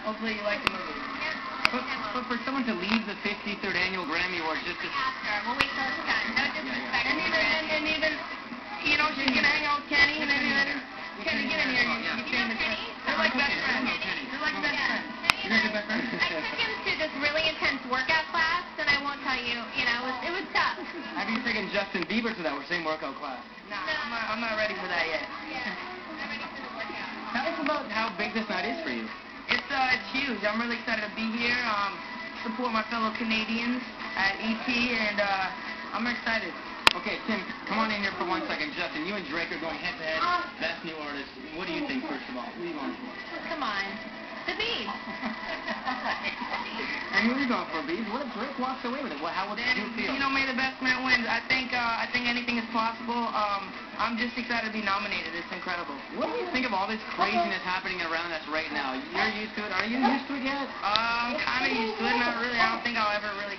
Hopefully you like the movie. But for someone to leave the 53rd Annual Grammy Awards just to... We'll wait till it's done. No disrespect. And even, you know, she's going to hang out with Kenny, and then Kenny, get in here. You can Kenny? They're like best friends. They're like best friends. You guys are best friends? I took him to this really intense workout class, and I won't tell you, it was tough. Have you taken Justin Bieber to that same workout class? Nah, I'm not ready for that yet. Yeah, I'm ready for the workout. Tell us about how big this night is for you. It's huge. I'm really excited to be here, support my fellow Canadians at ET, and I'm excited. Okay, Tim, come on in here for 1 second. Justin, you and Drake are going head-to-head. Best new artist. What do you think, first of all? Who are you going for? Come on. The Bees. And who are you going for, Bees? What if Drake walks away with it? How would you feel? You know, may the best man wins. I think anything is possible. I'm just excited to be nominated. It's incredible. What do you think of all this craziness happening around us right now? You're used to it. Are you used to it yet? Kind of used to it. Not really. I don't think I'll ever really